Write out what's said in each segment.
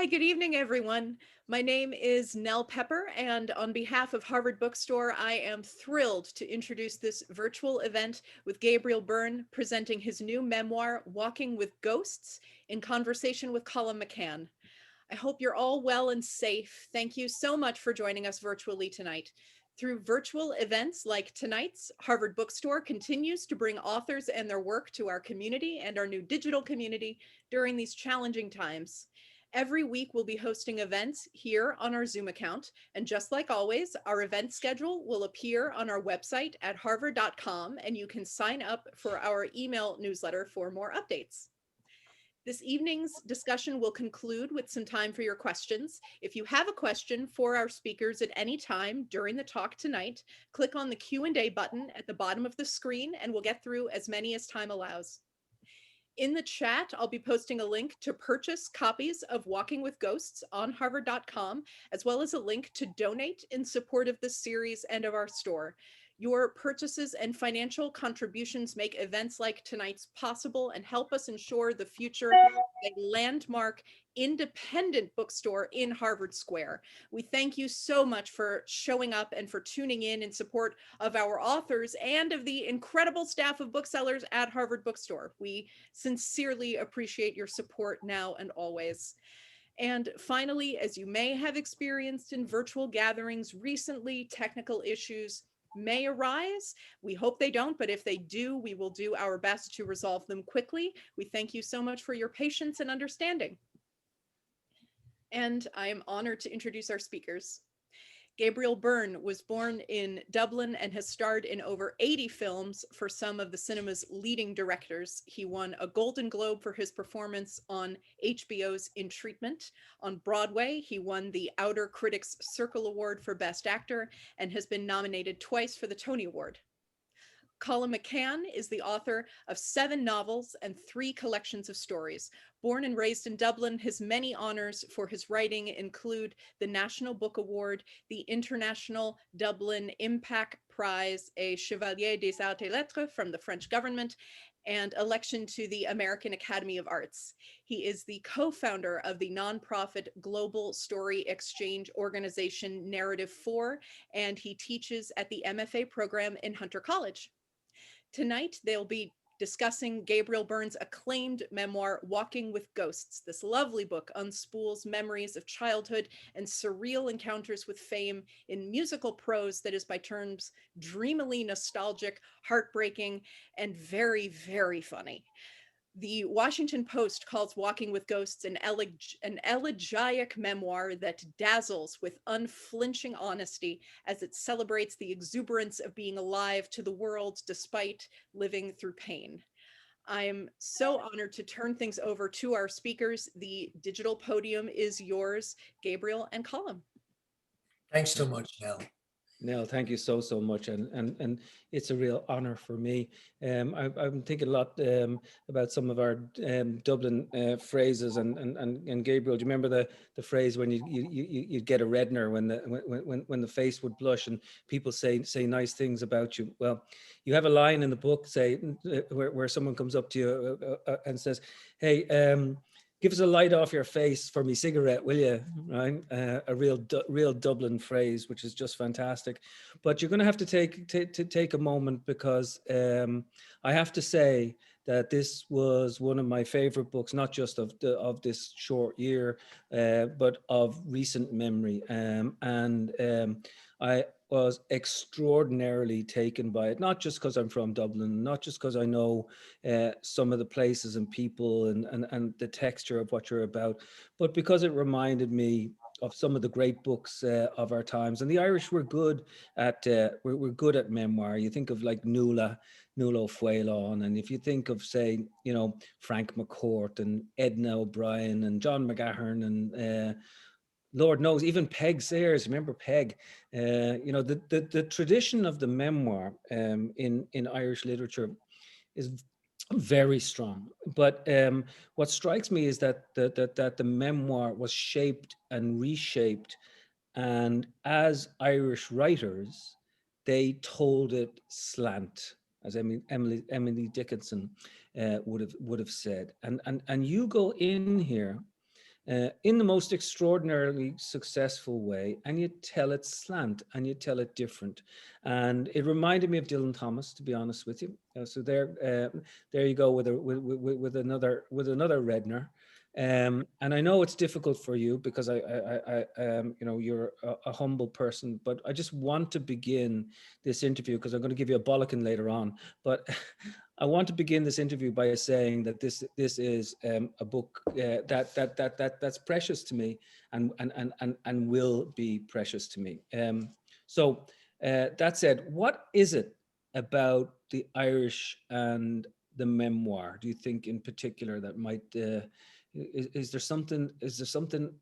Hi, good evening, everyone. My name is Nell Pepper, and on behalf of Harvard Bookstore, I am thrilled to introduce this virtual event with Gabriel Byrne presenting his new memoir, Walking with Ghosts, in conversation with Colum McCann. I hope you're all well and safe. Thank you so much for joining us virtually tonight. Through virtual events like tonight's, Harvard Bookstore continues to bring authors and their work to our community and our new digital community during these challenging times. Every week, we'll be hosting events here on our Zoom account. And just like always, our event schedule will appear on our website at harvard.com, and you can sign up for our email newsletter for more updates. This evening's discussion will conclude with some time for your questions. If you have a question for our speakers at any time during the talk tonight, click on the Q&A button at the bottom of the screen, and we'll get through as many as time allows. In the chat, I'll be posting a link to purchase copies of Walking with Ghosts on harvard.com, as well as a link to donate in support of this series and of our store. Your purchases and financial contributions make events like tonight's possible and help us ensure the future of a landmark independent bookstore in Harvard Square. We thank you so much for showing up and for tuning in support of our authors and of the incredible staff of booksellers at Harvard Bookstore. We sincerely appreciate your support now and always. And finally, as you may have experienced in virtual gatherings recently, technical issues may arise. We hope they don't, but if they do, we will do our best to resolve them quickly. We thank you so much for your patience and understanding. And I am honored to introduce our speakers. Gabriel Byrne was born in Dublin and has starred in over 80 films for some of the cinema's leading directors. He won a Golden Globe for his performance on HBO's In Treatment. On Broadway, he won the Outer Critics Circle Award for Best Actor and has been nominated twice for the Tony Award. Colum McCann is the author of 7 novels and 3 collections of stories. Born and raised in Dublin, his many honors for his writing include the National Book Award, the International Dublin Impact Prize, a Chevalier des Arts et Lettres from the French government, and election to the American Academy of Arts. He is the co-founder of the nonprofit Global Story Exchange organization Narrative 4, and he teaches at the MFA program in Hunter College. Tonight, they'll be discussing Gabriel Byrne's acclaimed memoir, Walking with Ghosts. This lovely book unspools memories of childhood and surreal encounters with fame in musical prose that is by turns dreamily nostalgic, heartbreaking, and very, very funny. The Washington Post calls Walking with Ghosts an elegiac memoir that dazzles with unflinching honesty as it celebrates the exuberance of being alive to the world despite living through pain. I'm so honored to turn things over to our speakers. The digital podium is yours, Gabriel and Colum. Thanks so much, Nell. Nell, thank you so much, and it's a real honor for me. I'm thinking a lot about some of our Dublin phrases, and Gabriel, do you remember the phrase when you'd get a reddener when the face would blush and people say nice things about you? Well, you have a line in the book where someone comes up to you and says, "Hey, give us a light off your face for me cigarette, will you?" Right? A real Dublin phrase, which is just fantastic. But you're going to have to take a moment, because I have to say that this was one of my favorite books, not just of this short year, but of recent memory. I was extraordinarily taken by it, not just because I'm from Dublin, not just because I know some of the places and people and the texture of what you're about, but because it reminded me of some of the great books of our times. And the Irish were good at we're good at memoir. You think of like Nuala Fuelon, and if you think of, say, Frank McCourt and Edna O'Brien and John McGahern and Lord knows, even Peg Sayers, remember Peg? The tradition of the memoir in Irish literature is very strong. But what strikes me is that the memoir was shaped and reshaped, and as Irish writers, they told it slant, as Emily Dickinson would have said. And you go in here in the most extraordinarily successful way, and you tell it slant and you tell it different. And it reminded me of Dylan Thomas, to be honest with you. So there you go with another Redner. And I know it's difficult for you because you're a humble person, but I just want to begin this interview, because I'm going to give you a bollocking later on. But I want to begin this interview by saying that this is a book that's precious to me, and will be precious to me. So that said, what is it about the Irish and the memoir, do you think, in particular, that might is there something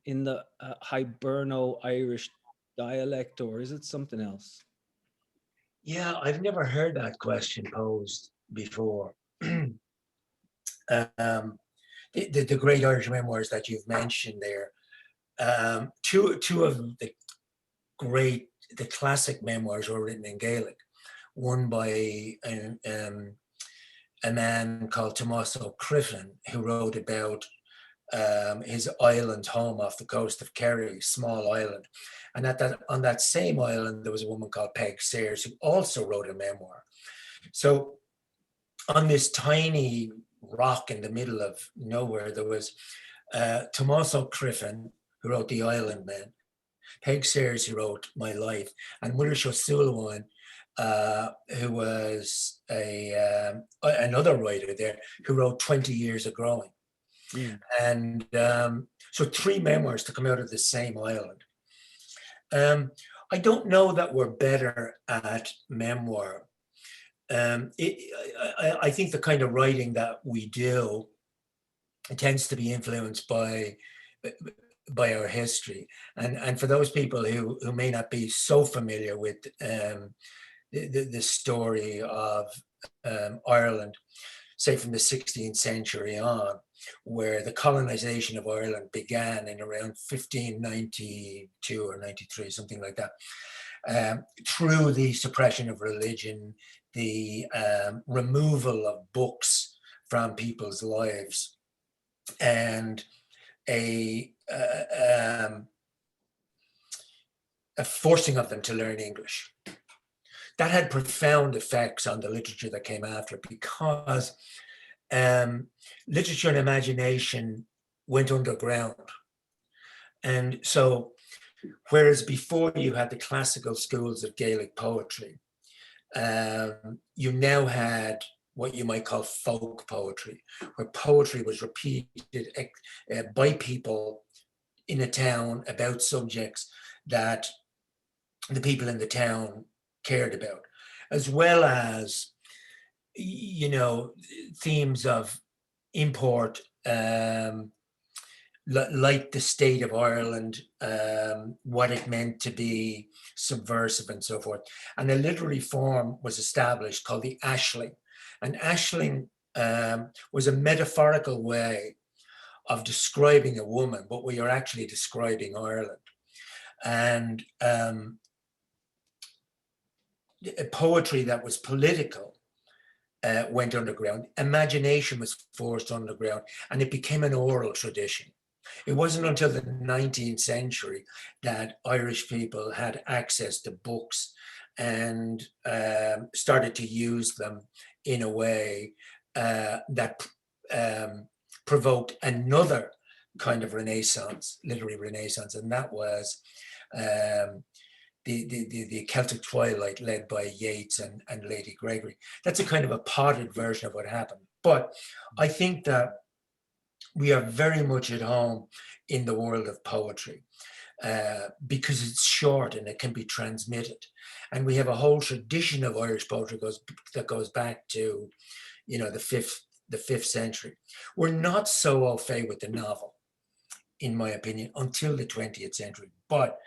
in the Hiberno Irish dialect, or is it something else? Yeah, I've never heard that question posed before. The great Irish memoirs that you've mentioned there, two of the classic memoirs were written in Gaelic. One by a man called Tommaso Criffin, who wrote about his island home off the coast of Kerry, small island. And on that same island, there was a woman called Peg Sayers who also wrote a memoir. So on this tiny rock in the middle of nowhere, there was Tommaso Criffin, who wrote The Island Men, Peg Sayers, who wrote My Life, and Willis O'Sullivan, who was another writer there, who wrote 20 Years of Growing. Mm. And so 3 memoirs to come out of the same island. I don't know that we're better at memoir. I think the kind of writing that we do tends to be influenced by our history. And for those people who may not be so familiar with the story of Ireland, say from the 16th century on, where the colonization of Ireland began in around 1592 or 93, something like that, through the suppression of religion, the removal of books from people's lives, and a forcing of them to learn English. That had profound effects on the literature that came after, because literature and imagination went underground. And so, whereas before you had the classical schools of Gaelic poetry, you now had what you might call folk poetry, where poetry was repeated by people in a town about subjects that the people in the town cared about, as well as, themes of import, like the state of Ireland, what it meant to be subversive and so forth. And a literary form was established called the ashling. And ashling was a metaphorical way of describing a woman, but we are actually describing Ireland. And poetry that was political went underground. Imagination was forced underground, and it became an oral tradition. It wasn't until the 19th century that Irish people had access to books and started to use them in a way that provoked another kind of renaissance, literary renaissance, and that was the Celtic Twilight, led by Yeats and Lady Gregory. That's a kind of a potted version of what happened. But I think that we are very much at home in the world of poetry because it's short and it can be transmitted. And we have a whole tradition of Irish poetry that goes back to, the fifth century. We're not so au fait with the novel, in my opinion, until the 20th century. But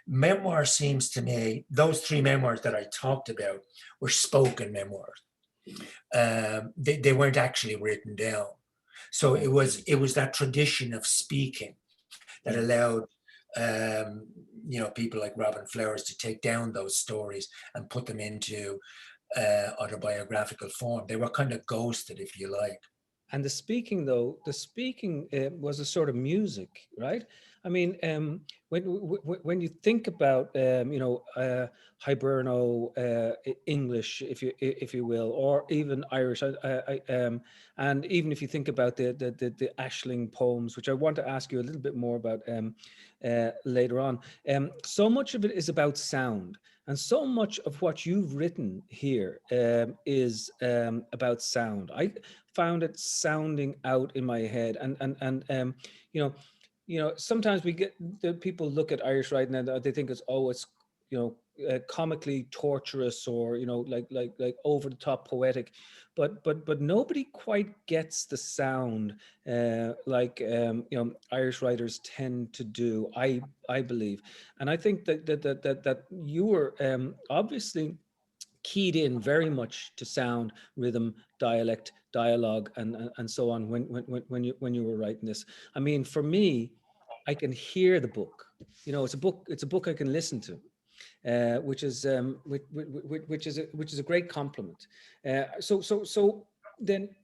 memoir seems to me, those 3 memoirs that I talked about were spoken memoirs. They weren't actually written down. So it was that tradition of speaking that allowed people like Robin Flowers to take down those stories and put them into autobiographical form. They were kind of ghosted, if you like. And the speaking, though, the speaking was a sort of music, right? I mean, when you think about Hiberno English, if you will, or even Irish, and even if you think about the Aisling poems, which I want to ask you a little bit more about later on, so much of it is about sound, and so much of what you've written here is about sound. I found it sounding out in my head, and you know sometimes we get the people look at Irish writing and they think it's you know comically torturous, or like over the top poetic, but nobody quite gets the sound like Irish writers tend to do, I believe. And I think that you were obviously keyed in very much to sound, rhythm, dialect, dialogue, and so on when you were writing this. I mean, for me, I can hear the book. It's a book I can listen to, which is a great compliment. So then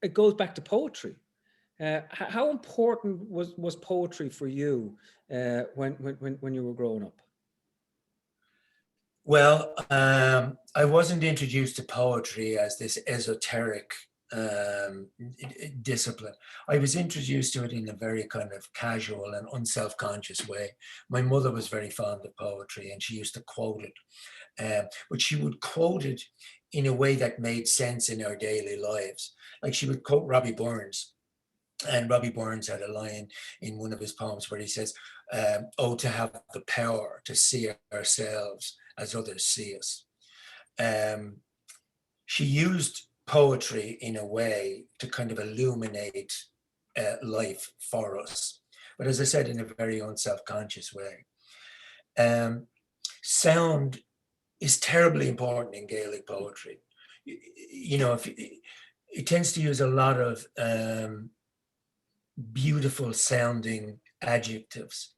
it goes back to poetry. How important was poetry for you when you were growing up? Well, I wasn't introduced to poetry as this esoteric discipline. I was introduced to it in a very kind of casual and unself-conscious way. My mother was very fond of poetry, and she used to quote it, but she would quote it in a way that made sense in our daily lives. Like, she would quote Robbie Burns, and Robbie Burns had a line in one of his poems where he says, "Oh, to have the power to see ourselves as others see us." Um, she used poetry in a way to kind of illuminate life for us, but as I said, in a very unself-conscious way. Sound is terribly important in Gaelic poetry. If it tends to use a lot of beautiful sounding adjectives,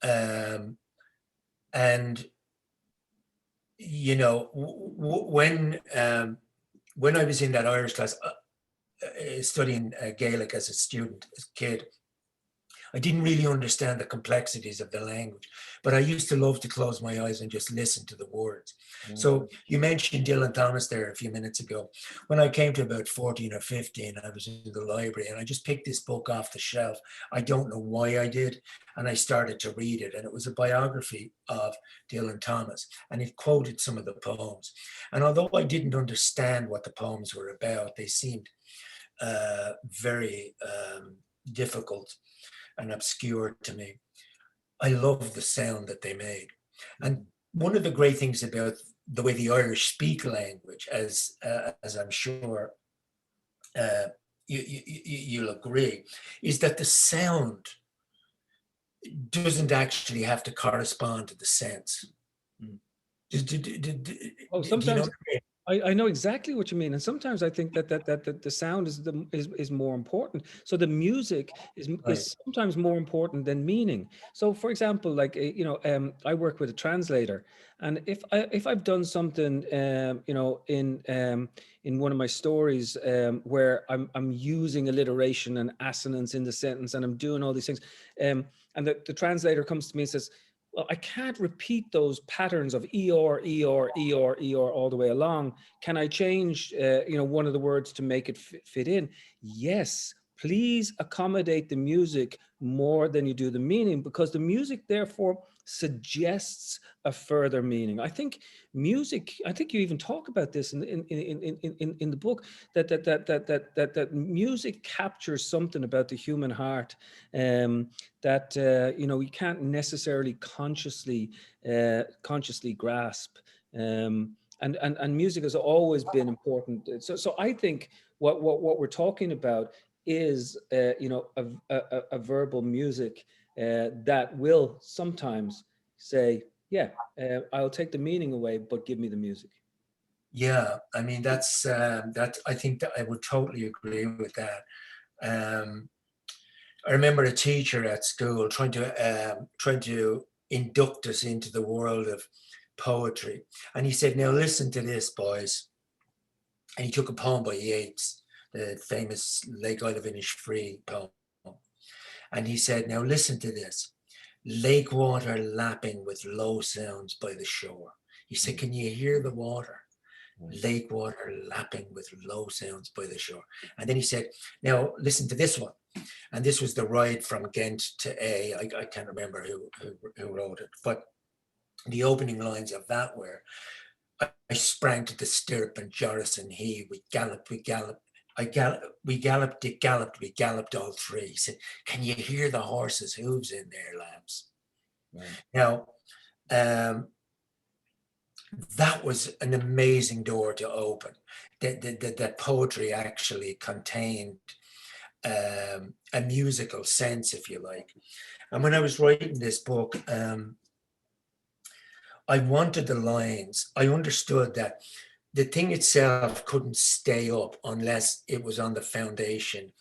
and when I was in that Irish class studying Gaelic as a student, as a kid, I didn't really understand the complexities of the language, but I used to love to close my eyes and just listen to the words. So you mentioned Dylan Thomas there a few minutes ago. When I came to about 14 or 15, I was in the library and I just picked this book off the shelf. I don't know why I did. And I started to read it. And it was a biography of Dylan Thomas. And it quoted some of the poems. And although I didn't understand what the poems were about, they seemed very difficult and obscure to me. I love the sound that they made. And one of the great things about the way the Irish speak language, as I'm sure you'll agree, is that the sound doesn't actually have to correspond to the sense. Do you know Sometimes what I mean? I know exactly what you mean, and sometimes I think that the sound is more important. So the music Right. is sometimes more important than meaning. So, for example, like I work with a translator, and if I've done something, in one of my stories where I'm using alliteration and assonance in the sentence, and I'm doing all these things, and the translator comes to me and says, well, I can't repeat those patterns of ER, ER, ER, ER all the way along. Can I change, one of the words to make it fit in? Yes, please accommodate the music more than you do the meaning, because the music therefore suggests a further meaning. I think music, I think you even talk about this in the book, that music captures something about the human heart that we can't necessarily consciously grasp. And music has always been important. So I think what we're talking about is a verbal music that will sometimes say, yeah, I'll take the meaning away, but give me the music. Yeah, I mean, that I think that I would totally agree with that. I remember a teacher at school trying to induct us into the world of poetry, and he said, "Now listen to this, boys." And he took a poem by Yeats, the famous Lake Ilovinish Free poem. And he said, now listen to this. Lake water lapping with low sounds by the shore. He said, can you hear the water? Lake water lapping with low sounds by the shore. And then he said, now listen to this one. And this was the ride from Ghent to I can't remember who wrote it, but the opening lines of that were, I sprang to the stirrup and Joris and he, we galloped, we galloped. We galloped, it galloped, we galloped all three. He said, can you hear the horses' hooves in there, lads? Right. Now, that was an amazing door to open. That poetry actually contained a musical sense, if you like. And when I was writing this book, I wanted the lines. I understood that the thing itself couldn't stay up unless it was on the foundation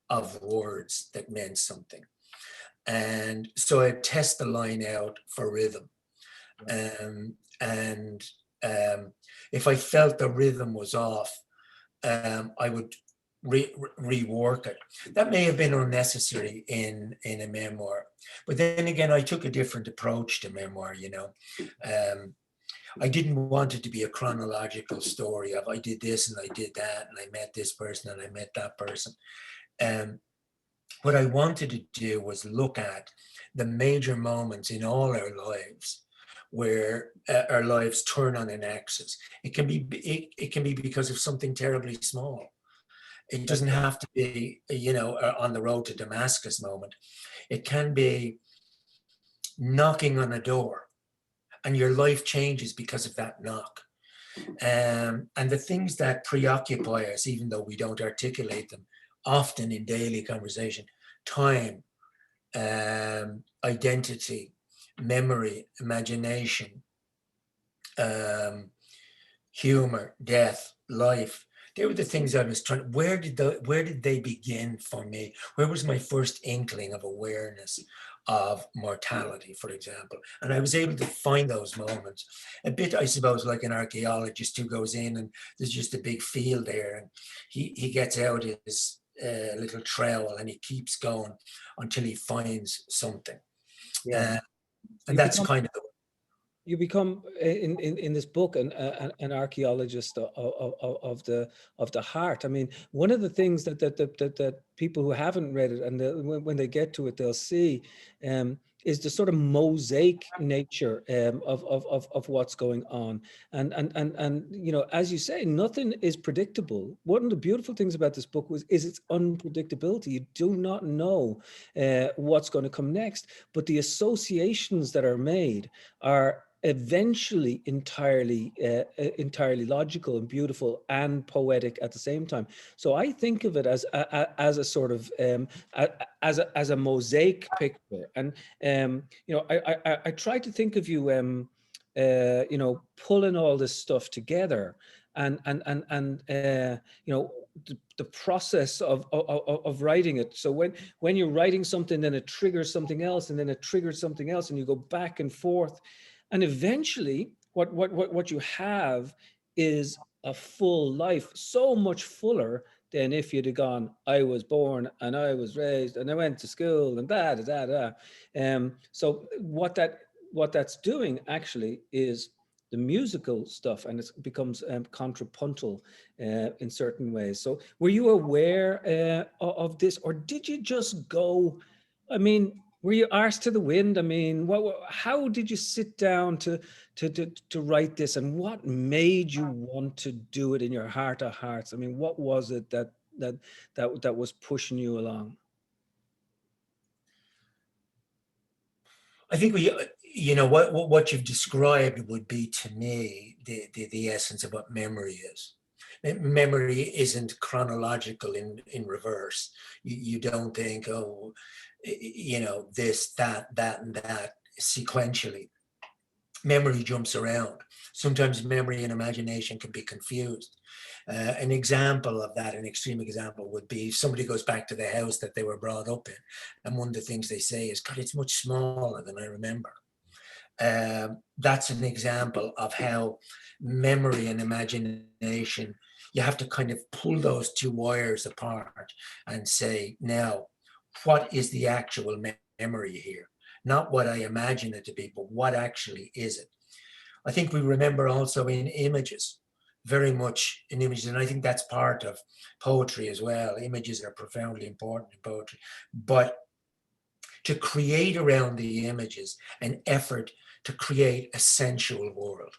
of words that meant something. And so I test the line out for rhythm. If I felt the rhythm was off, I would rework it. That may have been unnecessary in a memoir, but then again, I took a different approach to memoir. I didn't want it to be a chronological story of I did this and I did that and I met this person and I met that person. What I wanted to do was look at the major moments in all our lives where our lives turn on an axis. It can be because of something terribly small. It doesn't have to be, on the road to Damascus moment. It can be knocking on a door and your life changes because of that knock. And the things that preoccupy us, even though we don't articulate them often in daily conversation: time, identity, memory, imagination, humor, death, life. They were the things I was trying. Where did they begin for me? Where was my first inkling of awareness of mortality, for example? And I was able to find those moments. A bit, I suppose, like an archaeologist who goes in and there's just a big field there, and he gets out his little trowel and he keeps going until he finds something. Yeah. And that's kind of the You become in this book an archaeologist of the heart. I mean, one of the things that people who haven't read it and when they get to it, they'll see is the sort of mosaic nature of what's going on. And as you say, nothing is predictable. One of the beautiful things about this book is its unpredictability. You do not know what's going to come next, but the associations that are made are eventually entirely logical and beautiful and poetic at the same time. So I think of it as a sort of as a mosaic picture. And I try to think of you pulling all this stuff together and the process of writing it. So when you're writing something, then it triggers something else, and then it triggers something else, and you go back and forth. And eventually, what you have is a full life, so much fuller than if you'd have gone, I was born and I was raised and I went to school and da da da da. So what that's doing actually is the musical stuff, and it becomes contrapuntal in certain ways. So were you aware of this, or did you just go? I mean, were you arse to the wind? I mean, how did you sit down to write this, and what made you want to do it in your heart of hearts? I mean, what was it that was pushing you along? I think what you've described would be, to me, the essence of what memory is. Memory isn't chronological in reverse. You don't think, oh, this, that, and that sequentially. Memory jumps around. Sometimes memory and imagination can be confused. An example of that, an extreme example, would be somebody goes back to the house that they were brought up in, and one of the things they say is, God, it's much smaller than I remember. That's an example of how memory and imagination you have to kind of pull those two wires apart and say, now, what is the actual memory here? Not what I imagine it to be, but what actually is it? I think we remember also in images, very much in images, and I think that's part of poetry as well. Images are profoundly important in poetry, but to create around the images an effort to create a sensual world,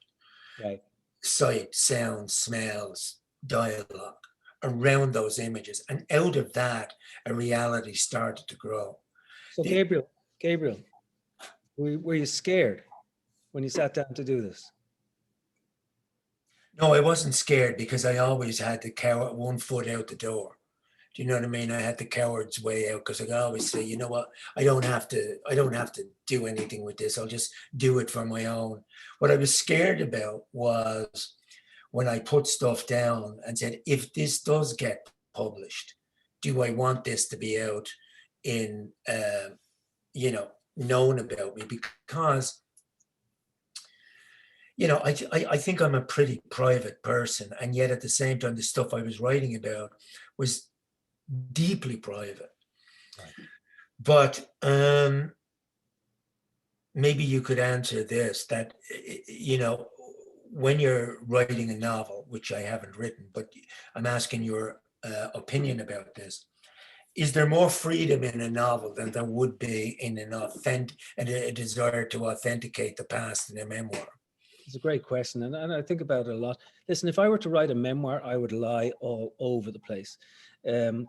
Right. sight, sound, smells, dialogue around those images. And out of that, a reality started to grow. So The, Gabriel, were you scared when you sat down to do this? no, I wasn't scared because I always had the cow one foot out the door. Do you know what I mean? I had the coward's way out because I always say, you know what, I don't have to do anything with this. I'll just do it for my own. What I was scared about was when I put stuff down and said, if this does get published, do I want this to be out in, you know, known about me? Because, you know, I think I'm a pretty private person. And yet at the same time, the stuff I was writing about was deeply private. Right. But maybe you could answer this, that, you know, when you're writing a novel, which I haven't written, but I'm asking your opinion about this. Is there more freedom in a novel than there would be in a desire to authenticate the past in a memoir? It's a great question, and I think about it a lot. Listen, if I were to write a memoir, I would lie all over the place. Um,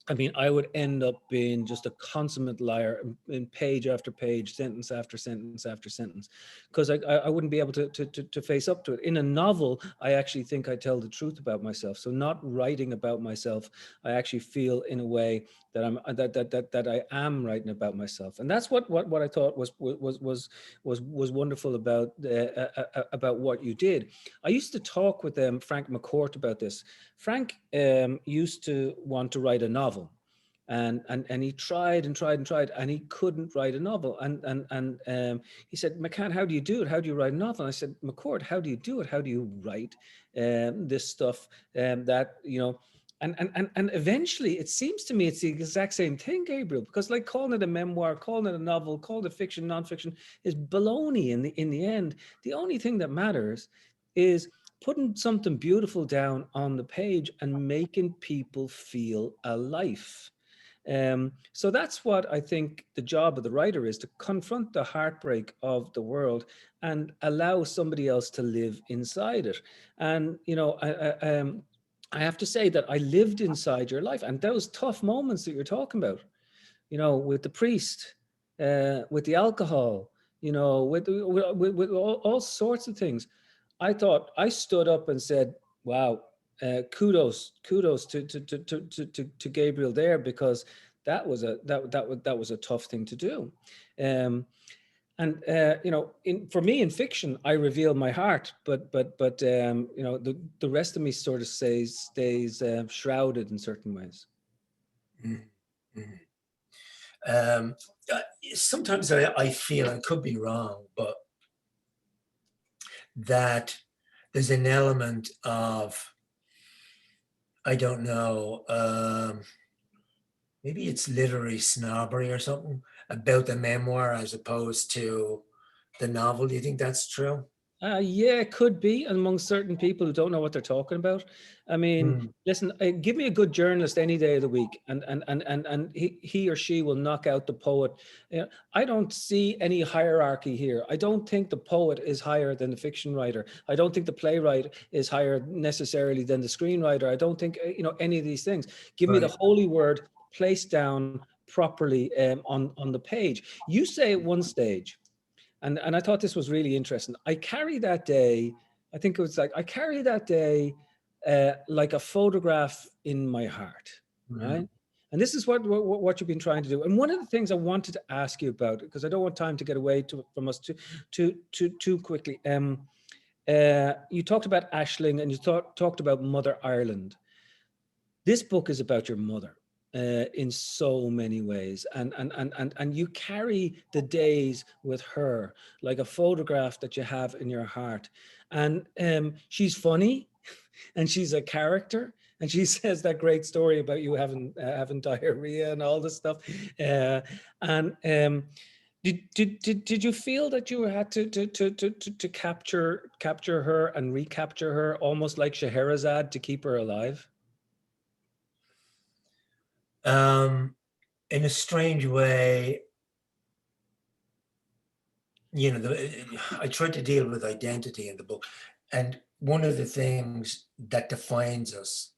I mean, I would end up being just a consummate liar in page after page, sentence after sentence after sentence, because I wouldn't be able to face up to it. In a novel, I actually think I tell the truth about myself. So not writing about myself, I actually feel in a way that that I am writing about myself, and that's what I thought was wonderful about what you did. I used to talk with Frank McCourt about this. Frank used to want to write a novel, and he tried and tried and tried, and he couldn't write a novel. And he said, McCann, how do you do it? How do you write a novel? And I said, McCourt, how do you do it? How do you write this stuff that, you know, and eventually it seems to me it's the exact same thing, Gabriel, because like calling it a memoir, calling it a novel, calling it fiction, nonfiction is baloney in the end. The only thing that matters is putting something beautiful down on the page and making people feel alive. So that's what I think the job of the writer is, to confront the heartbreak of the world and allow somebody else to live inside it. And, you know, I have to say that I lived inside your life, and those tough moments that you're talking about, you know, with the priest, with the alcohol, you know, with all sorts of things. I thought, I stood up and said, wow, kudos to Gabriel there, because that was a tough thing to do. And you know, for me in fiction, I reveal my heart, but you know, the rest of me sort of stays shrouded in certain ways. Mm-hmm. Um, uh, Sometimes I feel, I could be wrong, but that there's an element of, I don't know, maybe it's literary snobbery or something about the memoir as opposed to the novel. Do you think that's true? Yeah, it could be among certain people who don't know what they're talking about. I mean, Mm, listen, give me a good journalist any day of the week, and he or she will knock out the poet. I don't see any hierarchy here. I don't think the poet is higher than the fiction writer. I don't think the playwright is higher necessarily than the screenwriter. I don't think you know, any of these things. Give me the right. holy word placed down properly on the page. You say at one stage. And I thought this was really interesting. I carry that day, I think it was like, I carry that day like a photograph in my heart, Mm, right? And this is what you've been trying to do. And one of the things I wanted to ask you about, because I don't want time to get away from us too quickly. You talked about Ashling, and you talked about Mother Ireland. This book is about your mother in so many ways, and you carry the days with her like a photograph that you have in your heart. And she's funny, and she's a character. And she says that great story about you having diarrhea and all this stuff. And did you feel that you had to capture her and recapture her almost like Scheherazade to keep her alive? In a strange way, I tried to deal with identity in the book. And one of the things that defines us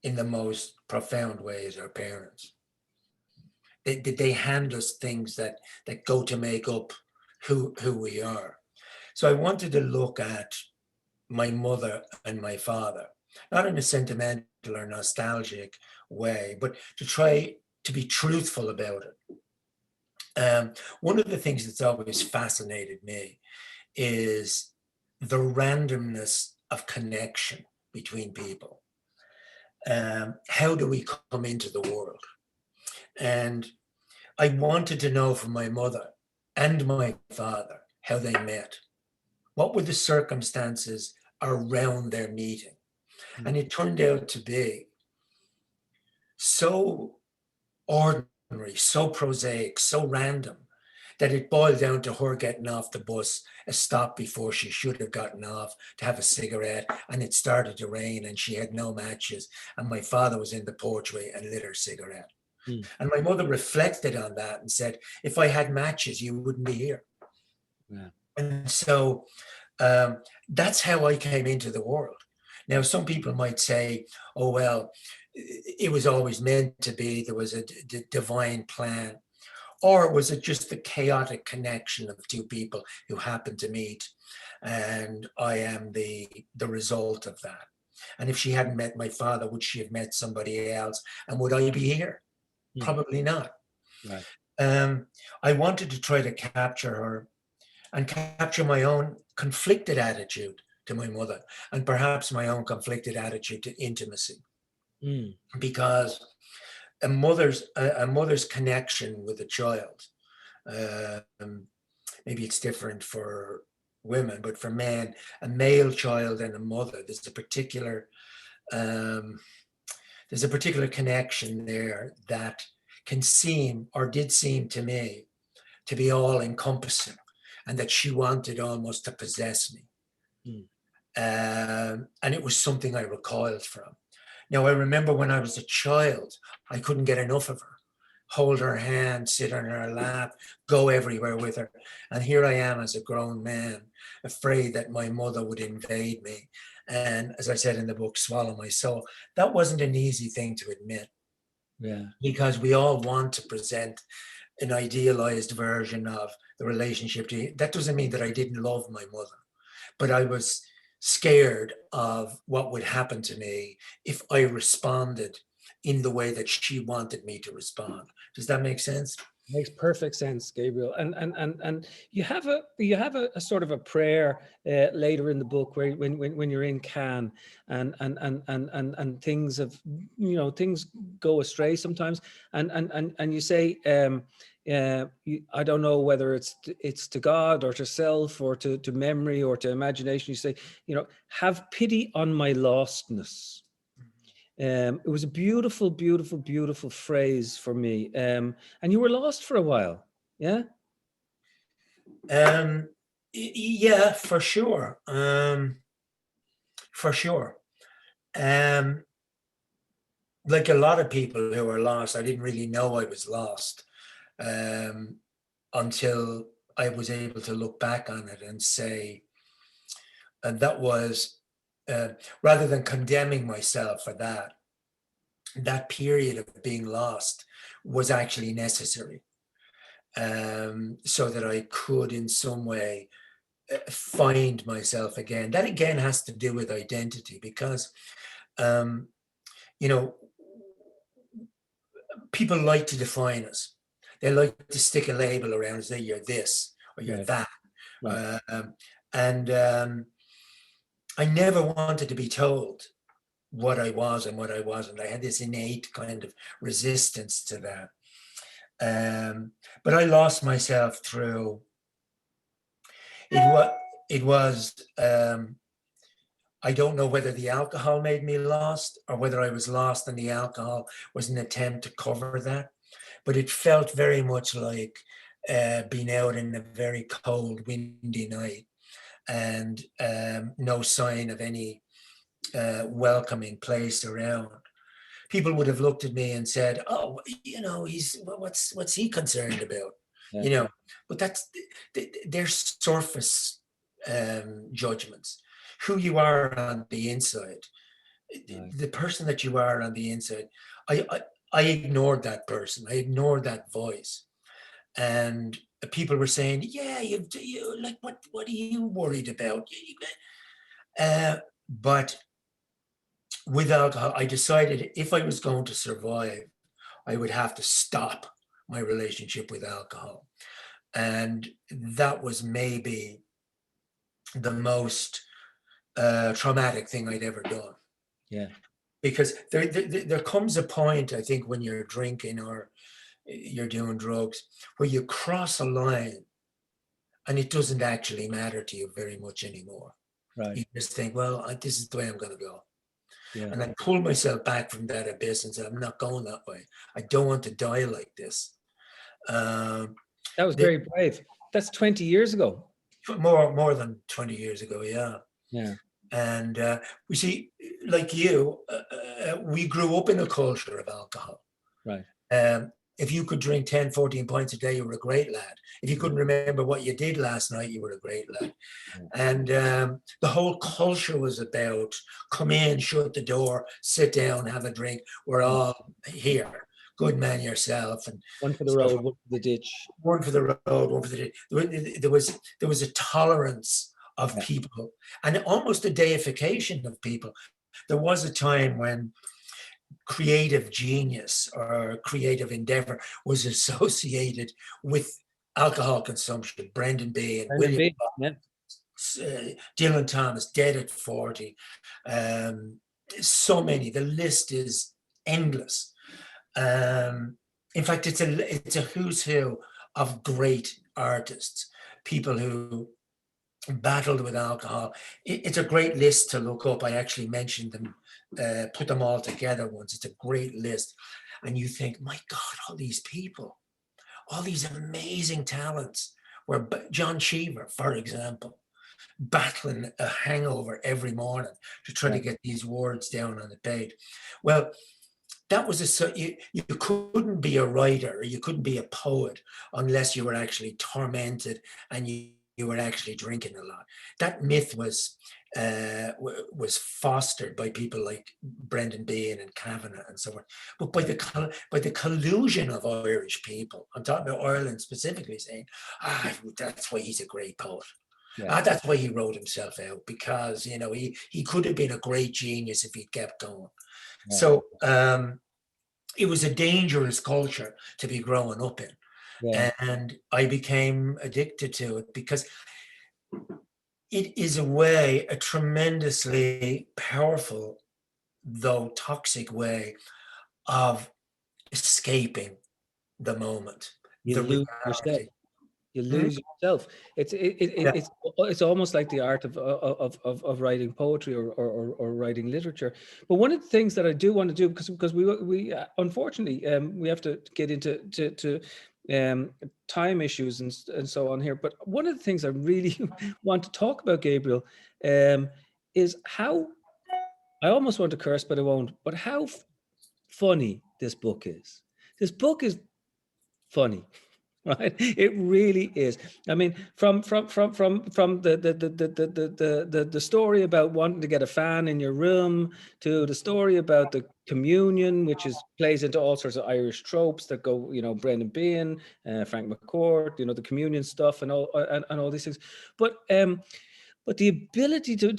in the most profound way is our parents. They hand us things that go to make up who we are. So I wanted to look at my mother and my father, not in a sentimental or nostalgic way, but to try to be truthful about it. One of the things that's always fascinated me is the randomness of connection between people. How do we come into the world? And I wanted to know from my mother and my father how they met. What were the circumstances around their meeting? And it turned out to be so ordinary, so prosaic, so random, that it boiled down to her getting off the bus a stop before she should have gotten off to have a cigarette, and it started to rain and she had no matches, and my father was in the porchway and lit her cigarette. And my mother reflected on that and said, if I had matches, you wouldn't be here. Yeah. And so that's how I came into the world. Now, some people might say, oh, well, it was always meant to be, there was a divine plan. Or was it just the chaotic connection of two people who happened to meet, and I am the result of that? And if she hadn't met my father, would she have met somebody else? And would I be here? Probably not. Right. I wanted to try to capture her and capture my own conflicted attitude to my mother, and perhaps my own conflicted attitude to intimacy. Because a mother's connection with a child, maybe it's different for women, but for men, a male child and a mother, there's a particular connection there that can seem, or did seem to me, to be all encompassing, and that she wanted almost to possess me. And it was something I recoiled from. Now, I remember when I was a child, I couldn't get enough of her. Hold her hand, sit on her lap, go everywhere with her. And here I am as a grown man, afraid that my mother would invade me. And as I said in the book, swallow my soul. That wasn't an easy thing to admit. Yeah. Because we all want to present an idealized version of the relationship. That doesn't mean that I didn't love my mother, but I was scared of what would happen to me if I responded in the way that she wanted me to respond. Does that make sense? Makes perfect sense, Gabriel. And you have a sort of a prayer later in the book where when you're in Cannes and things have, things go astray sometimes, and you say, I don't know whether it's to God or to self or to memory or to imagination. You say, have pity on my lostness. It was a beautiful, beautiful, beautiful phrase for me. And you were lost for a while, yeah? Yeah, for sure. For sure. Like a lot of people who are lost, I didn't really know I was lost until I was able to look back on it and say, and that was, rather than condemning myself for that period of being lost was actually necessary, so that I could in some way find myself again. That again has to do with identity, because people like to define us. They like to stick a label around us, say you're this or you're that. Right. And I never wanted to be told what I was and what I wasn't. I had this innate kind of resistance to that. But I lost myself through it. It was I don't know whether the alcohol made me lost or whether I was lost and the alcohol was an attempt to cover that. But it felt very much like being out in a very cold, windy night and no sign of any welcoming place around. People would have looked at me and said, "Oh, he's what's he concerned about?" Yeah. You know, but that's their surface judgments. Who you are on the inside, Right. the person that you are on the inside. I ignored that person. I ignored that voice, and people were saying, "Yeah, you like what are you worried about?" But with alcohol, I decided if I was going to survive, I would have to stop my relationship with alcohol. And that was maybe the most traumatic thing I'd ever done. Yeah. Because there comes a point, I think, when you're drinking or you're doing drugs, where you cross a line and it doesn't actually matter to you very much anymore. Right. You just think, well, this is the way I'm going to go. Yeah. And I pulled myself back from that abyss and said, I'm not going that way. I don't want to die like this. That was the- very brave. That's 20 years ago. more than 20 years ago, yeah. Yeah. And we see, like you, we grew up in a culture of alcohol. Right. If you could drink 10, 14 pints a day, you were a great lad. If you couldn't remember what you did last night, you were a great lad. And the whole culture was about come in, shut the door, sit down, have a drink. We're all here. Good man yourself. And one for the road, one for the ditch. One for the road, one for the ditch. There was a tolerance of people and almost a deification of people. There was a time when creative genius or creative endeavor was associated with alcohol consumption. Brendan Behan, William Dylan Thomas, dead at 40. So many. The list is endless. In fact, it's a who's who of great artists, people who battled with alcohol. It's a great list to look up. I actually mentioned them, put them all together once. It's a great list. And you think, my God, all these people, all these amazing talents, where John Cheever, for example, battling a hangover every morning to try to get these words down on the page. Well, that was you couldn't be a writer, or you couldn't be a poet unless you were actually tormented and you were actually drinking a lot. That myth was fostered by people like Brendan Behan and Kavanagh and so on. But by the collusion of Irish people, I'm talking about Ireland specifically, saying, that's why he's a great poet. That's why he wrote himself out, because he could have been a great genius if he kept going. So it was a dangerous culture to be growing up in. And I became addicted to it because it is a tremendously powerful, though toxic way of escaping the moment. You lose yourself. You lose yourself. It's almost like the art of writing poetry or writing literature. But one of the things that I do want to do, because we unfortunately we have to get into time issues and so on here. But one of the things I really want to talk about, Gabriel, is how, I almost want to curse, but I won't. But how funny this book is. This book is funny. Right, it really is. I mean, from the story about wanting to get a fan in your room, to the story about the communion, which plays into all sorts of Irish tropes that go, Brendan Behan, Frank McCourt, the communion stuff and all these things. But the ability to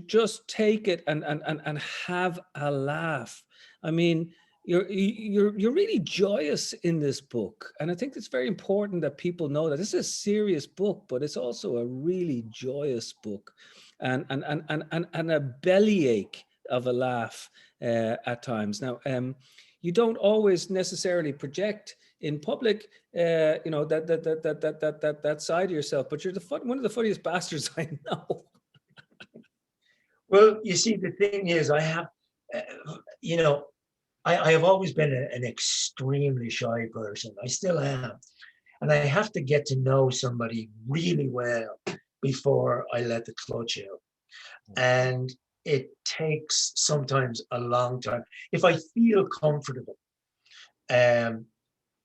just take it and have a laugh. I mean, you're really joyous in this book, and I think it's very important that people know that this is a serious book, but it's also a really joyous book, and a bellyache of a laugh at times. Now, you don't always necessarily project in public, that side of yourself, but you're one of the funniest bastards I know. Well, you see, the thing is, I have, uh, you know, I have always been an extremely shy person. I still am. And I have to get to know somebody really well before I let the clutch out. And it takes sometimes a long time. If I feel comfortable, um,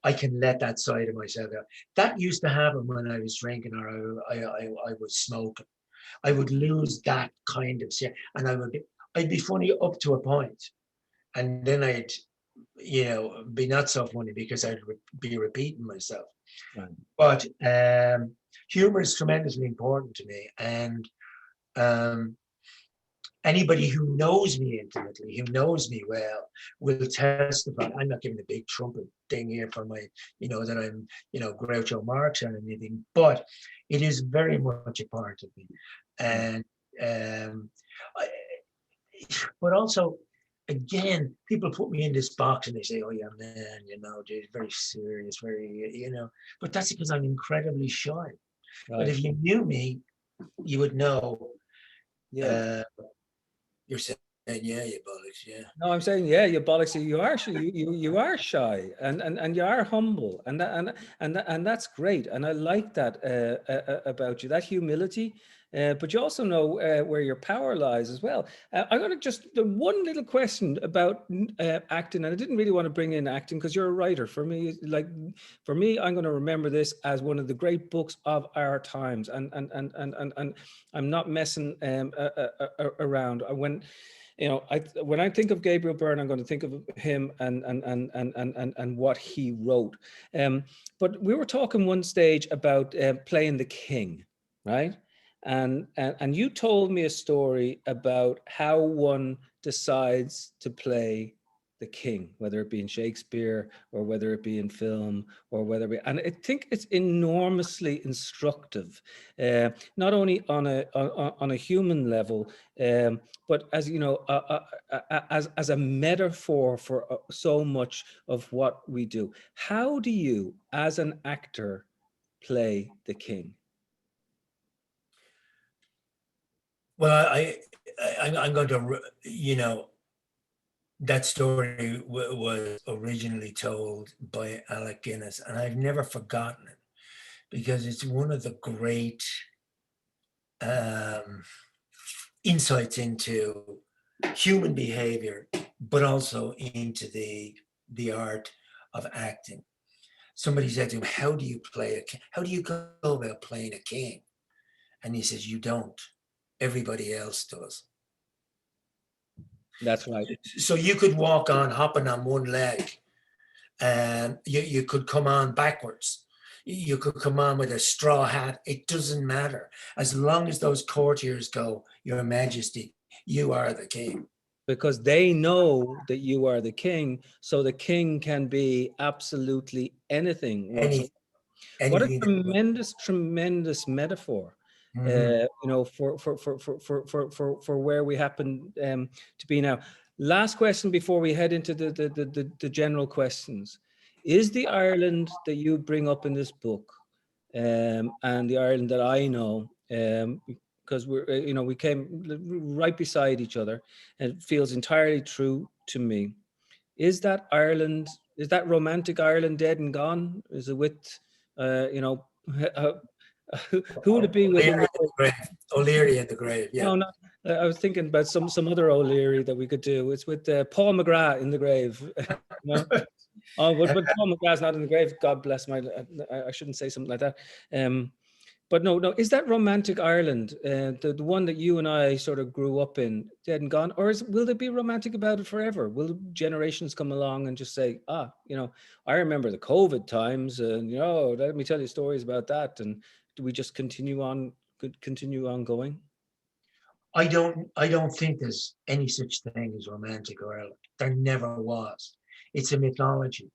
I can let that side of myself out. That used to happen when I was drinking or I was smoking. I would lose that kind of shit, and I'd be funny up to a point, and then I'd be not so funny because I'd be repeating myself. Right. But humor is tremendously important to me, and um, anybody who knows me intimately, who knows me well, will testify. I'm not giving a big trumpet thing here for my, that I'm, Groucho Marx or anything, but it is very much a part of me. Yeah. And, um, I, but also, again, people put me in this box and they say, oh, yeah, man, dude, very serious, but that's because I'm incredibly shy. But Right. if you knew me, you would know. Yeah. Uh, you're saying, yeah, you bollocks, yeah. No, I'm saying, yeah, you bollocks. You are shy. You are shy, and you are humble, and that's great. And I like that about you, that humility. But you also know where your power lies as well. I got to just the one little question about acting, and I didn't really want to bring in acting because you're a writer. For me, I'm going to remember this as one of the great books of our times, and I'm not messing around. When I think of Gabriel Byrne, I'm going to think of him and what he wrote. But we were talking one stage about playing the king, right? And you told me a story about how one decides to play the king, whether it be in Shakespeare or whether it be in film or and I think it's enormously instructive, not only on a human level, but as you know, as a metaphor for so much of what we do. How do you, as an actor, play the king? Well, I'm going to, that story was originally told by Alec Guinness, and I've never forgotten it because it's one of the great um, insights into human behavior, but also into the art of acting. Somebody said to him, "How do you play a king? How do you go about playing a king?" And he says, "You don't. Everybody else does." That's right. So you could walk on hopping on one leg, and you could come on backwards. You could come on with a straw hat. It doesn't matter. As long as those courtiers go, Your Majesty, you are the king. Because they know that you are the king, so the king can be absolutely anything whatsoever. Any, What a anything that. tremendous metaphor, Mhm. for where we happen to be now. Last question before we head into the general questions. Is the Ireland that you bring up in this book, and the Ireland that I know, because we came right beside each other, and it feels entirely true to me. Is that Ireland? Is that romantic Ireland dead and gone? Is it with, uh, who would it be with in O'Leary the at the grave. O'Leary at the grave. Yeah. No, no. I was thinking about some other O'Leary that we could do. It's with Paul McGrath in the grave. No? Oh, but Paul McGrath's not in the grave. God bless my. I shouldn't say something like that. But no. Is that romantic Ireland, the one that you and I sort of grew up in, dead and gone, or will they be romantic about it forever? Will generations come along and just say, I remember the COVID times, and let me tell you stories about that, and do we just continue on going? I don't think there's any such thing as romantic Ireland. There never was. It's a mythology.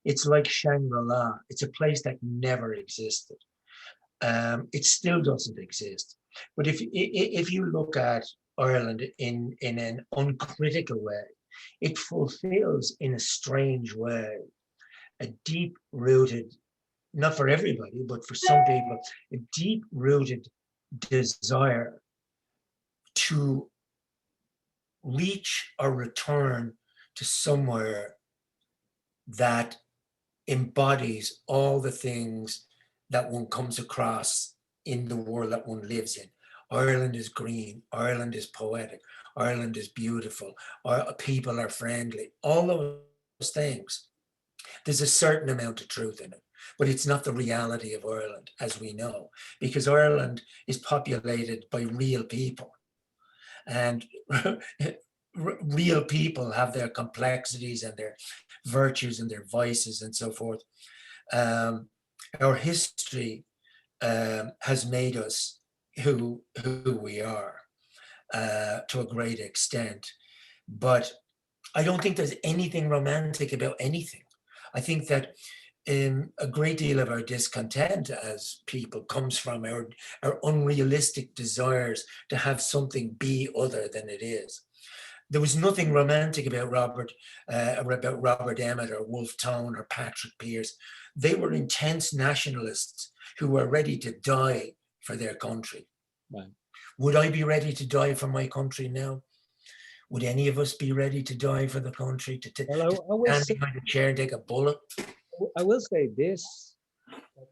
It's like Shangri-La. It's a place that never existed. It still doesn't exist. But if you look at Ireland in an uncritical way, it fulfills in a strange way a deep rooted, not for everybody, but for some people, a deep rooted desire to reach or return to somewhere that embodies all the things that one comes across in the world that one lives in. Ireland is green, Ireland is poetic, Ireland is beautiful, our people are friendly, all those things. There's a certain amount of truth in it, but it's not the reality of Ireland, as we know, because Ireland is populated by real people. And real people have their complexities and their virtues and their vices and so forth. Our history has made us who we are to a great extent. But I don't think there's anything romantic about anything. I think that a great deal of our discontent as people comes from our unrealistic desires to have something be other than it is. There was nothing romantic about Robert Emmet or Wolfe Tone or Patrick Pearse. They were intense nationalists who were ready to die for their country. Right. Would I be ready to die for my country now? Would any of us be ready to die for the country, to Well, I will stand say, behind a chair and take a bullet? I will say this,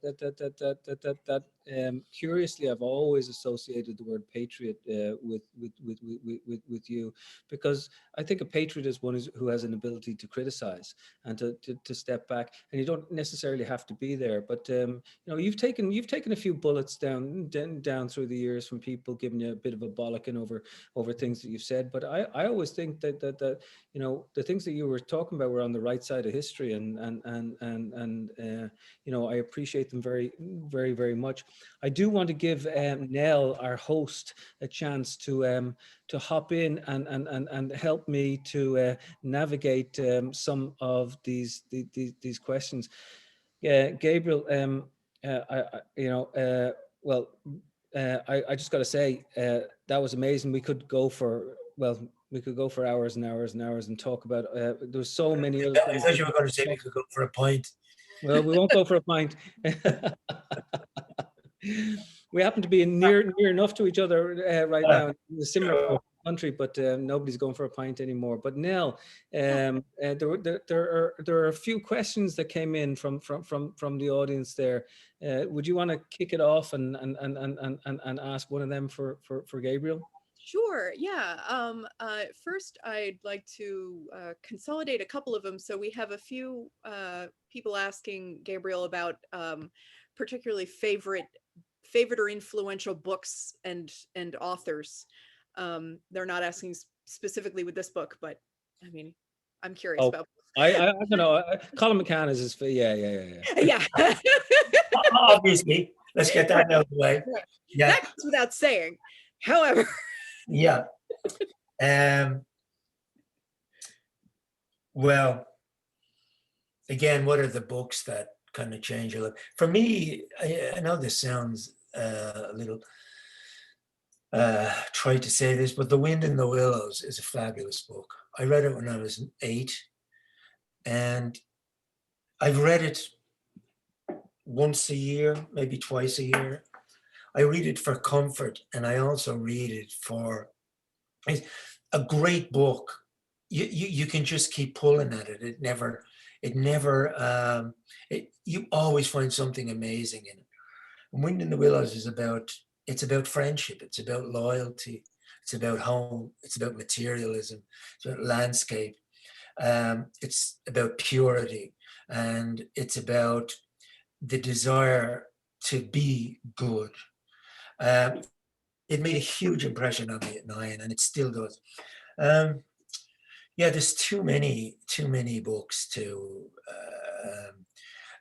that curiously, I've always associated the word patriot with you, because I think a patriot is one who has an ability to criticize and to step back, and you don't necessarily have to be there. But you know, you've taken a few bullets down through the years from people giving you a bit of a bollocking over things that you've said. But I always think that you know, the things that you were talking about were on the right side of history, and you know, I appreciate them very much. I do want to give Nell, our host, a chance to hop in and help me to navigate some of these questions. Yeah, Gabriel, you know, well, I just got to say that was amazing. We could go for hours and hours and hours and talk about. There's so many other I things. thought you were going to say we could go for a pint. Well, we won't go for a pint. We happen to be near enough to each other right now in a similar part of the country, but nobody's going for a pint anymore. But Nell, there are a few questions that came in from the audience there. Would you want to kick it off and ask one of them for Gabriel? Sure. Yeah. First, I'd like to consolidate a couple of them. So we have a few people asking Gabriel about particularly favorite or influential books and authors. They're not asking specifically with this book, but I mean, I'm curious about. I don't know. Colum McCann is his. Yeah. Yeah. Obviously, let's get that out of the way. Yeah. That goes without saying. However. Yeah. Well, again, what are the books that kind of change your life? For me, I know this sounds a little try to say this, but The Wind in the Willows is a fabulous book. I read it when I was 8, and I've read it once a year, maybe twice a year. I read it for comfort, and I also read it for a great book. You can just keep pulling at it. You always find something amazing in it. And Wind in the Willows is about friendship. It's about loyalty. It's about home. It's about materialism. It's about landscape. It's about purity, and it's about the desire to be good. It made a huge impression on me at 9, and it still does. Yeah, there's too many books to.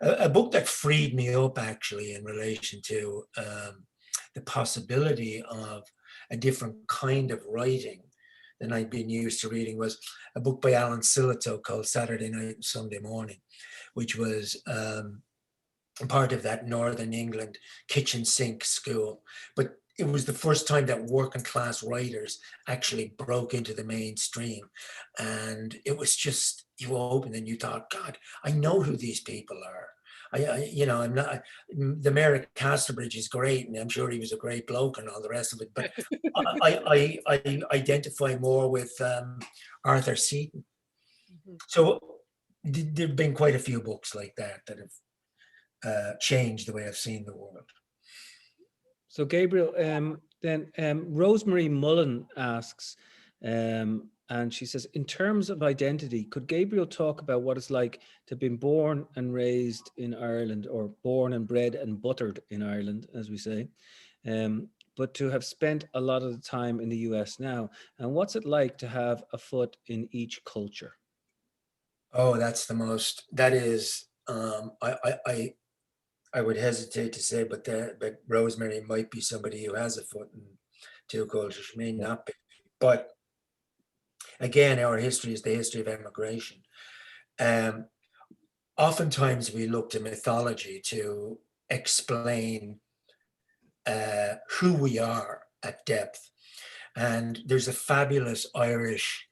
A book that freed me up actually in relation to the possibility of a different kind of writing than I'd been used to reading was a book by Alan Sillitoe called Saturday Night and Sunday Morning, which was part of that Northern England kitchen sink school. But it was the first time that working class writers actually broke into the mainstream. And it was just, you opened and you thought, God, I know who these people are. I'm not, the mayor of Casterbridge is great, and I'm sure he was a great bloke and all the rest of it, but I identify more with Arthur Seaton. Mhm. So there've been quite a few books like that that have changed the way I've seen the world. So Gabriel, then Rosemary Mullen asks, and she says, in terms of identity, could Gabriel talk about what it's like to have been born and raised in Ireland, or born and bred and buttered in Ireland, as we say, but to have spent a lot of the time in the US now? And what's it like to have a foot in each culture? Oh, that is, I would hesitate to say, but Rosemary might be somebody who has a foot in two cultures. She may not be. But again, our history is the history of emigration. Um, Oftentimes we look to mythology to explain who we are at depth. And there's a fabulous Irish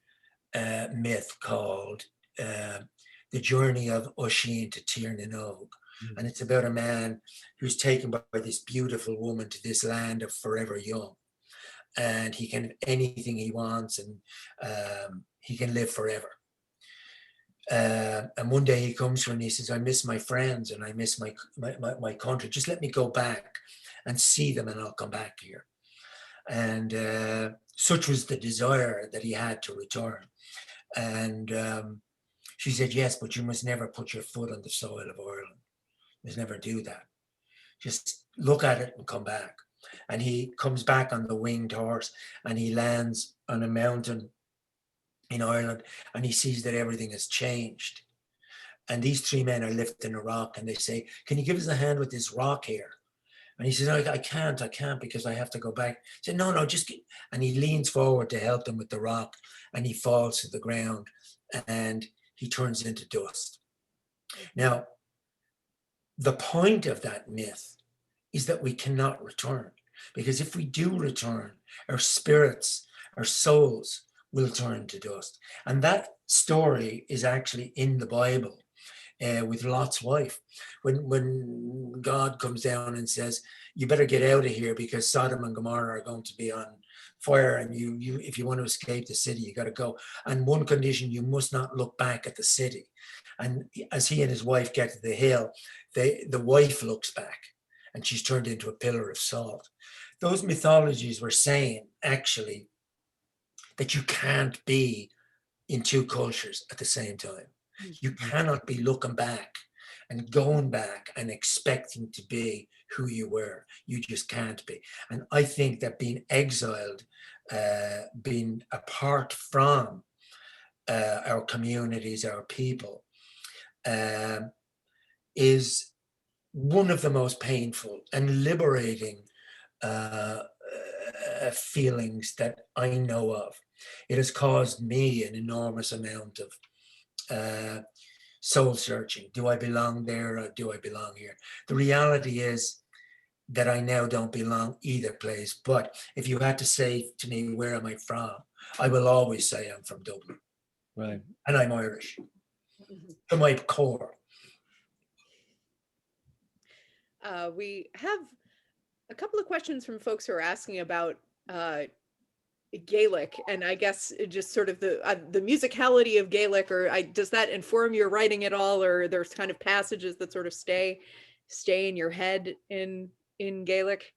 myth called The Journey of Oisin to Tirnanog. And it's about a man who's taken by this beautiful woman to this land of forever young. And he can have anything he wants, and he can live forever. And one day he comes to her and he says, I miss my friends and I miss my country. Just let me go back and see them and I'll come back here. And such was the desire that he had to return. And she said, yes, but you must never put your foot on the soil of Ireland. You must never do that. Just look at it and come back. And he comes back on the winged horse and he lands on a mountain in Ireland and he sees that everything has changed. And these three men are lifting a rock and they say, can you give us a hand with this rock here? And he says, I can't because I have to go back. He said, no, just get. And he leans forward to help them with the rock and he falls to the ground and he turns into dust. Now, the point of that myth is that we cannot return, because if we do return, our spirits, our souls will turn to dust. And that story is actually in the Bible. With Lot's wife, when God comes down and says, you better get out of here because Sodom and Gomorrah are going to be on fire, and you if you want to escape the city, you got to go. And one condition, you must not look back at the city. And as he and his wife get to the hill, the wife looks back and she's turned into a pillar of salt. Those mythologies were saying actually that you can't be in two cultures at the same time. You cannot be looking back and going back and expecting to be who you were. You just can't be. And I think that being exiled, being apart from our communities, our people, is one of the most painful and liberating feelings that I know of. It has caused me an enormous amount of soul searching. Do I belong there or do I belong here? The reality is that I now don't belong either place. But if you had to say to me, where am I from? I will always say I'm from Dublin. Right. And I'm Irish to my core. We have a couple of questions from folks who are asking about Gaelic, and I guess just sort of the musicality of Gaelic, or does that inform your writing at all, or there's kind of passages that sort of stay in your head in Gaelic?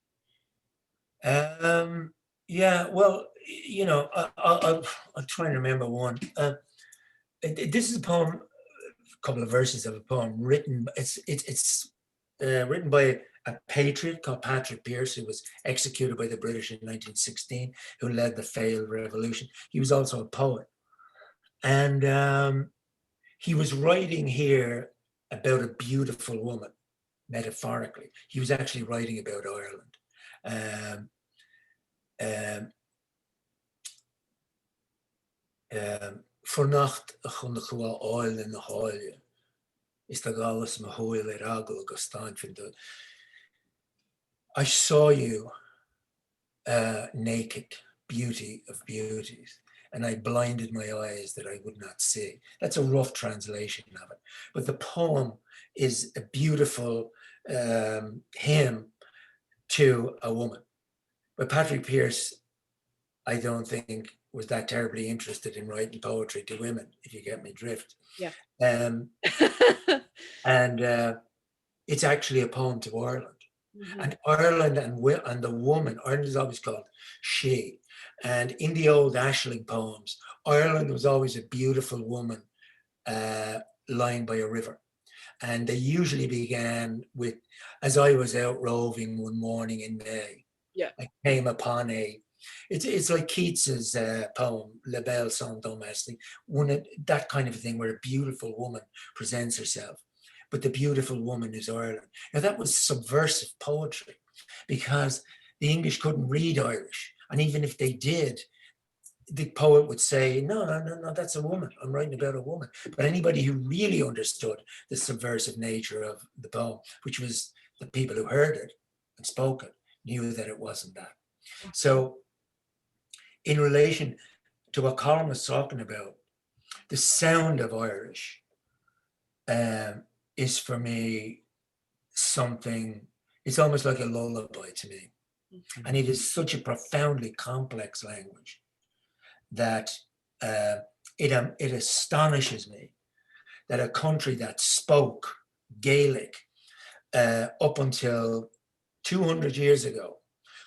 Yeah, well, I'll try and remember one. This is a poem, a couple of verses of a poem written. It's written by a patriot called Patrick Pearse, who was executed by the British in 1916, who led the failed revolution. He was also a poet. And he was writing here about a beautiful woman, metaphorically. He was actually writing about Ireland. For nacht a chun chua oil in the háile. Is the galus ma hwyl agl go stein fin do. I saw you naked, beauty of beauties, and I blinded my eyes that I would not see. That's a rough translation of it. But the poem is a beautiful hymn to a woman. But Patrick Pearse, I don't think, was that terribly interested in writing poetry to women, if you get me drift. Yeah. Um, and it's actually a poem to Ireland. Mhm. And Ireland and the woman, Ireland is always called she. And in the old Aisling poems, Ireland was always a beautiful woman lying by a river. And they usually began with, as I was out roving one morning in May, Yeah. I came upon it's like Keats's poem, La Belle Sans Domestique, that kind of thing where a beautiful woman presents herself. But the beautiful woman is Ireland. Now that was subversive poetry because the English couldn't read Irish. And even if they did, the poet would say, no, that's a woman. I'm writing about a woman. But anybody who really understood the subversive nature of the poem, which was the people who heard it and spoke it, knew that it wasn't that. So in relation to what Colum was talking about, the sound of Irish is for me something, it's almost like a lullaby to me. Mhm. And it is such a profoundly complex language that it astonishes me that a country that spoke Gaelic up until 200 years ago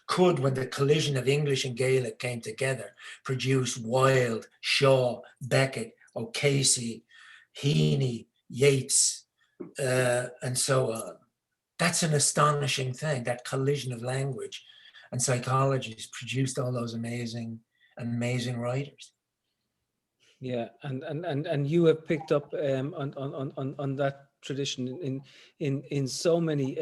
could, when the collision of English and Gaelic came together, produce Wilde, Shaw, Beckett, O'Casey, Heaney, Yeats, and so on. That's an astonishing thing. That collision of language and psychology has produced all those amazing writers. Yeah, and you have picked up on that tradition in so many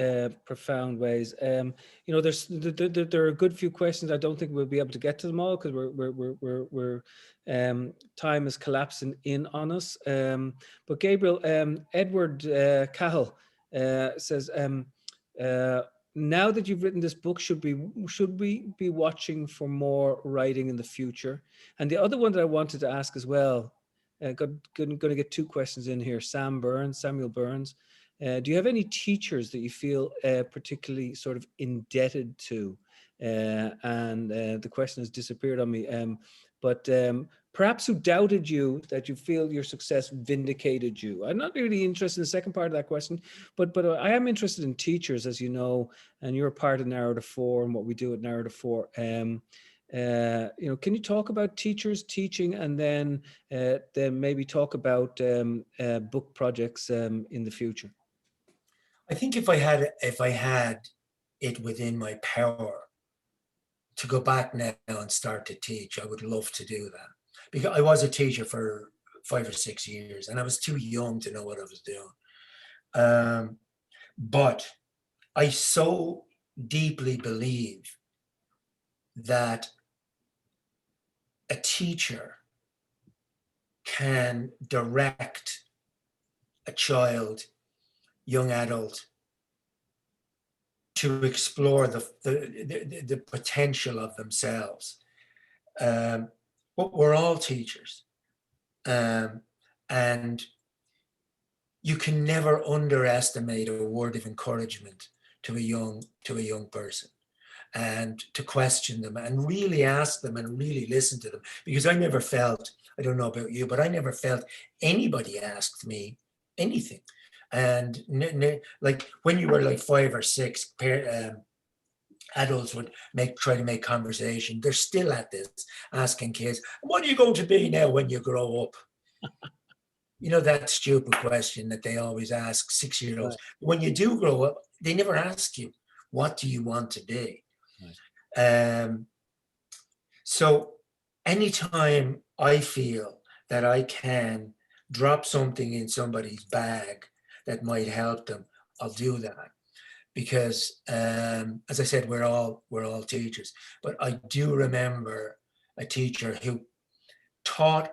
profound ways. You know, there are a good few questions. I don't think we'll be able to get to them all because we're time is collapsing in on us. But Gabriel, Edward Cahill says, now that you've written this book, should we be watching for more writing in the future? And the other one that I wanted to ask as well, going to get two questions in here. Samuel Burns, do you have any teachers that you feel particularly sort of indebted to? And the question has disappeared on me. But perhaps who doubted you, that you feel your success vindicated you? I'm not really interested in the second part of that question, but I am interested in teachers, as you know, and you're a part of Narrative 4 and what we do at Narrative 4. You know, can you talk about teachers teaching, and then maybe talk about book projects in the future? I think if I had it within my power to go back now and start to teach, I would love to do that. Because I was a teacher for 5 or 6 years and I was too young to know what I was doing. But I so deeply believe that a teacher can direct a child, young adult, to explore the potential of themselves. But we're all teachers. And you can never underestimate a word of encouragement to a young person, and to question them and really ask them and really listen to them. Because I never felt, I don't know about you, but I never felt anybody asked me anything. And like when you were like 5 or 6, adults would try to make conversation. They're still at this, asking kids, what are you going to be now when you grow up? You know, that stupid question that they always ask 6-year-olds. Right. When you do grow up, they never ask you, what do you want to be? Right. So anytime I feel that I can drop something in somebody's bag that might help them, I'll do that. Because as I said, we're all teachers. But I do remember a teacher who taught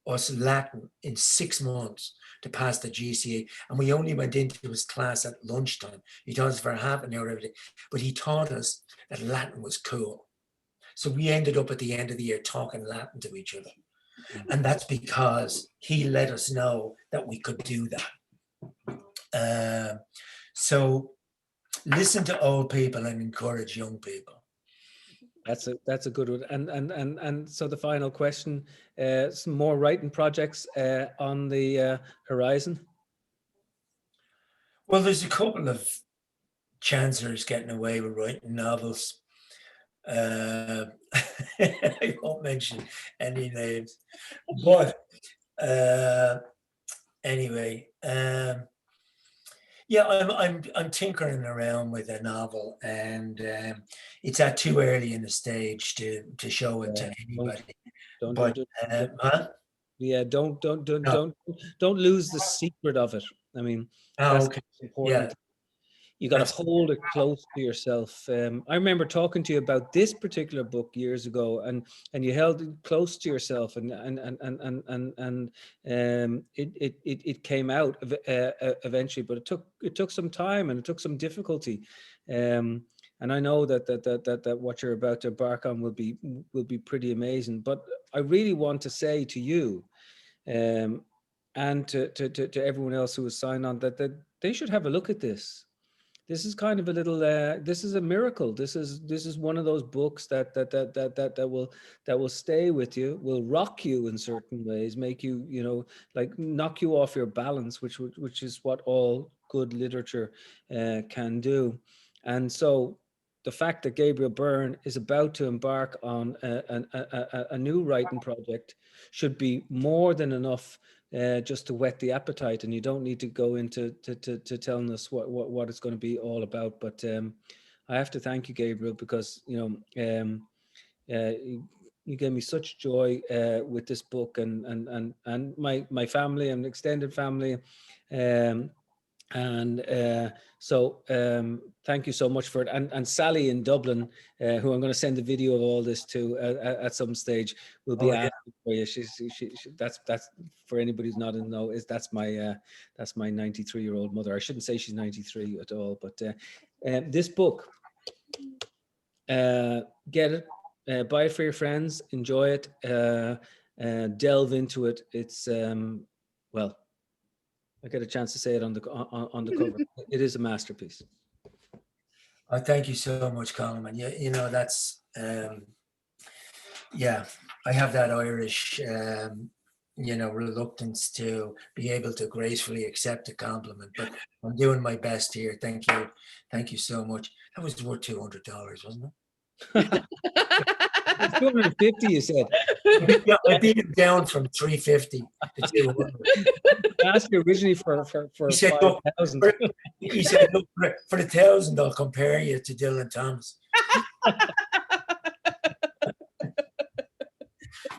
us Latin in 6 months to pass the GCE, and we only went into his class at lunchtime. He taught us for half an hour every day, but he taught us that Latin was cool. So we ended up at the end of the year talking Latin to each other. And that's because he let us know that we could do that. So listen to old people and encourage young people. That's a good one. And so the final question, some more writing projects on the horizon? Well, there's a couple of chancellors getting away with writing novels. I won't mention any names, but anyway, yeah, I'm tinkering around with a novel, and it's at too early in the stage to show it to anybody. But huh? Yeah, don't No. lose the secret of it. I mean, Oh, that's okay. important. Yeah, You got to that's hold it close to yourself. I remember talking to you about this particular book years ago, and you held it close to yourself, and it came out eventually, but it took some time and it took some difficulty. And I know that what you're about to embark on will be pretty amazing. But I really want to say to you, and to everyone else who has signed on, that they should have a look at this. This is kind of a little. This is a miracle. This is one of those books that will stay with you, will rock you in certain ways, make you, like knock you off your balance, which is what all good literature can do. And so, the fact that Gabriel Byrne is about to embark on a new writing project should be more than enough just to whet the appetite, and you don't need to go into to telling us what it's going to be all about. But I have to thank you, Gabriel, because you gave me such joy with this book, and my family and extended family. So thank you so much for it. And Sally in Dublin, who I'm going to send a video of all this to at some stage, will be asking for you. That's for anybody who's not in the know, that's my 93-year-old mother. I shouldn't say she's 93 at all, but this book, get it, buy it for your friends, enjoy it, delve into it. It's well, I get a chance to say it on the cover. It is a masterpiece. Thank you so much, Colum. And that's yeah, I have that Irish reluctance to be able to gracefully accept a compliment, but I'm doing my best here. Thank you so much. That was worth $200, wasn't it? It's 250, you said. I beat him down from 350 to 200. I asked you originally for He said, 5,000. He said, look, for the 1,000, I'll compare you to Dylan Thomas.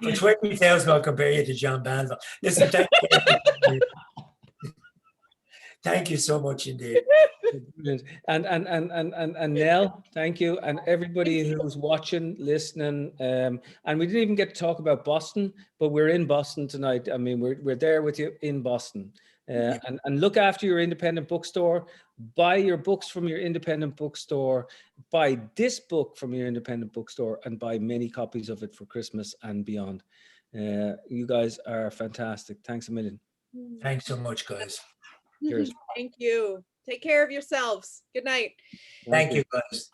For 20,000, I'll compare you to John Banville. Listen, thank you so much indeed. And Nell, thank you, and everybody who's watching, listening. And we didn't even get to talk about Boston, but we're in Boston tonight. I mean, we're there with you in Boston. And look after your independent bookstore. Buy your books from your independent bookstore. Buy this book from your independent bookstore, and buy many copies of it for Christmas and beyond. You guys are fantastic. Thanks a million. Thanks so much, guys. Cheers. Thank you. Take care of yourselves. Good night. Thank you, guys.